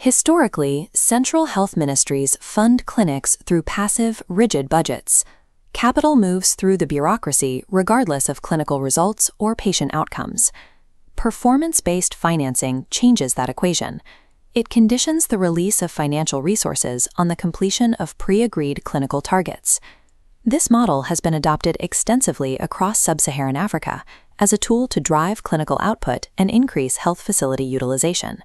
Historically, central health ministries fund clinics through passive, rigid budgets. Capital moves through the bureaucracy regardless of clinical results or patient outcomes. Performance-based financing changes that equation. It conditions the release of financial resources on the completion of pre-agreed clinical targets. This model has been adopted extensively across sub-Saharan Africa as a tool to drive clinical output and increase health facility utilization.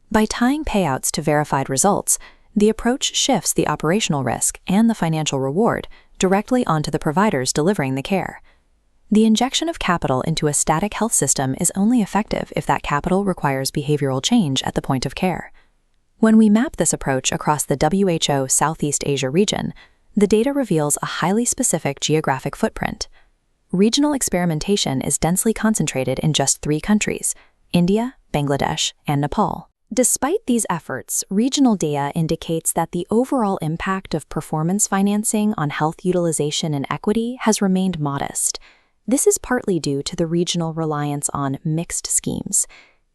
By tying payouts to verified results, the approach shifts the operational risk and the financial reward directly onto the providers delivering the care. The injection of capital into a static health system is only effective if that capital requires behavioral change at the point of care. When we map this approach across the WHO Southeast Asia region, the data reveals a highly specific geographic footprint. Regional experimentation is densely concentrated in just 3 countries: India, Bangladesh, and Nepal. Despite these efforts, regional data indicates that the overall impact of performance financing on health utilization and equity has remained modest. This is partly due to the regional reliance on mixed schemes.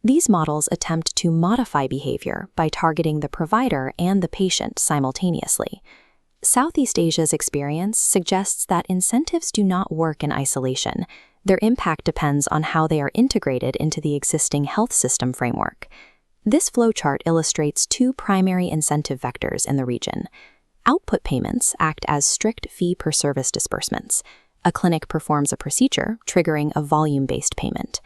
These models attempt to modify behavior by targeting the provider and the patient simultaneously. Southeast Asia's experience suggests that incentives do not work in isolation. Their impact depends on how they are integrated into the existing health system framework. This flowchart illustrates 2 primary incentive vectors in the region. Output payments act as strict fee-per-service disbursements. A clinic performs a procedure, triggering a volume-based payment.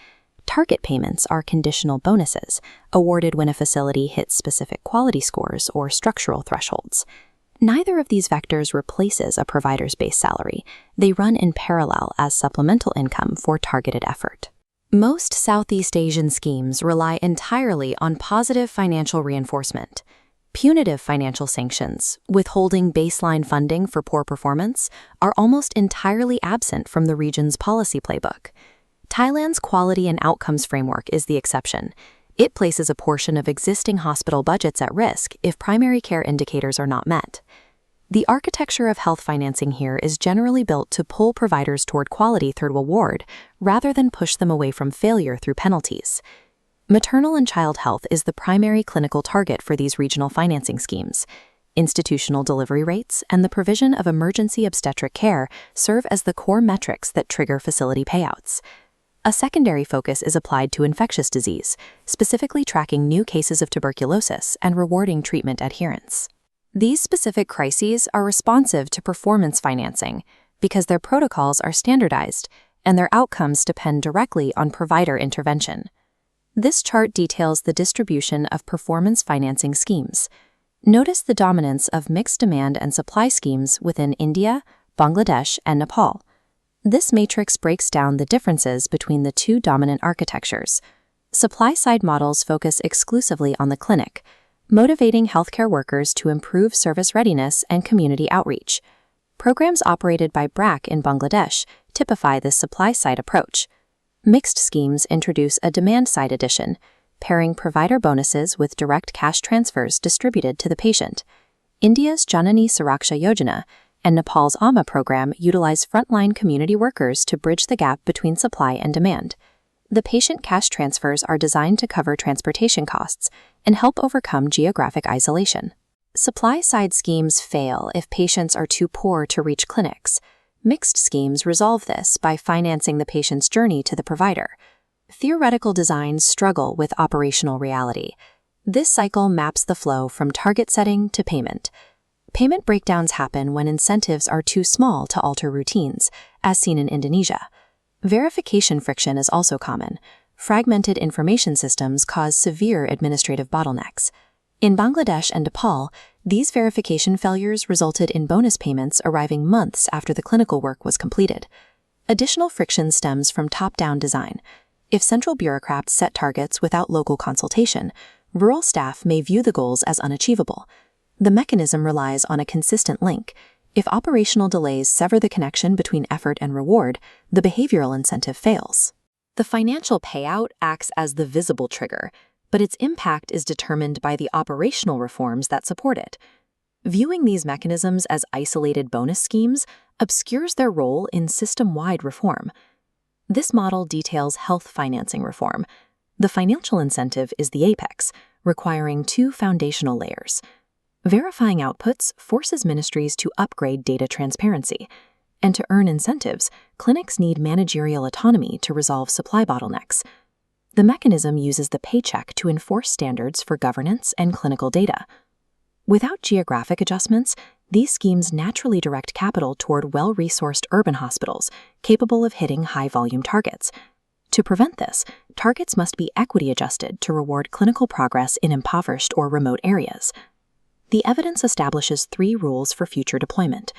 Target payments are conditional bonuses, awarded when a facility hits specific quality scores or structural thresholds. Neither of these vectors replaces a provider's base salary. They run in parallel as supplemental income for targeted effort. Most Southeast Asian schemes rely entirely on positive financial reinforcement. Punitive financial sanctions, withholding baseline funding for poor performance, are almost entirely absent from the region's policy playbook. Thailand's Quality and Outcomes Framework is the exception. It places a portion of existing hospital budgets at risk if primary care indicators are not met. The architecture of health financing here is generally built to pull providers toward quality through reward, rather than push them away from failure through penalties. Maternal and child health is the primary clinical target for these regional financing schemes. Institutional delivery rates and the provision of emergency obstetric care serve as the core metrics that trigger facility payouts. A secondary focus is applied to infectious disease, specifically tracking new cases of tuberculosis and rewarding treatment adherence. These specific crises are responsive to performance financing because their protocols are standardized and their outcomes depend directly on provider intervention. This chart details the distribution of performance financing schemes. Notice the dominance of mixed demand and supply schemes within India, Bangladesh, and Nepal. This matrix breaks down the differences between the 2 dominant architectures. Supply-side models focus exclusively on the clinic, motivating healthcare workers to improve service readiness and community outreach. Programs operated by BRAC in Bangladesh typify this supply-side approach. Mixed schemes introduce a demand-side addition, pairing provider bonuses with direct cash transfers distributed to the patient. India's Janani Suraksha Yojana and Nepal's AMA program utilize frontline community workers to bridge the gap between supply and demand. The patient cash transfers are designed to cover transportation costs and help overcome geographic isolation. Supply-side schemes fail if patients are too poor to reach clinics. Mixed schemes resolve this by financing the patient's journey to the provider. Theoretical designs struggle with operational reality. This cycle maps the flow from target setting to payment. Payment breakdowns happen when incentives are too small to alter routines, as seen in Indonesia. Verification friction is also common. Fragmented information systems cause severe administrative bottlenecks. In Bangladesh and Nepal, these verification failures resulted in bonus payments arriving months after the clinical work was completed. Additional friction stems from top-down design. If central bureaucrats set targets without local consultation, rural staff may view the goals as unachievable. The mechanism relies on a consistent link. If operational delays sever the connection between effort and reward, the behavioral incentive fails. The financial payout acts as the visible trigger, but its impact is determined by the operational reforms that support it. Viewing these mechanisms as isolated bonus schemes obscures their role in system-wide reform. This model details health financing reform. The financial incentive is the apex, requiring two foundational layers. Verifying outputs forces ministries to upgrade data transparency. And to earn incentives, clinics need managerial autonomy to resolve supply bottlenecks. The mechanism uses the paycheck to enforce standards for governance and clinical data. Without geographic adjustments, these schemes naturally direct capital toward well-resourced urban hospitals capable of hitting high-volume targets. To prevent this, targets must be equity-adjusted to reward clinical progress in impoverished or remote areas. The evidence establishes 3 rules for future deployment.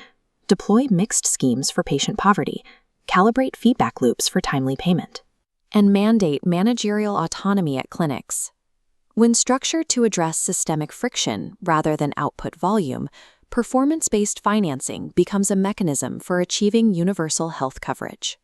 Deploy mixed schemes for patient poverty, calibrate feedback loops for timely payment, and mandate managerial autonomy at clinics. When structured to address systemic friction rather than output volume, performance-based financing becomes a mechanism for achieving universal health coverage.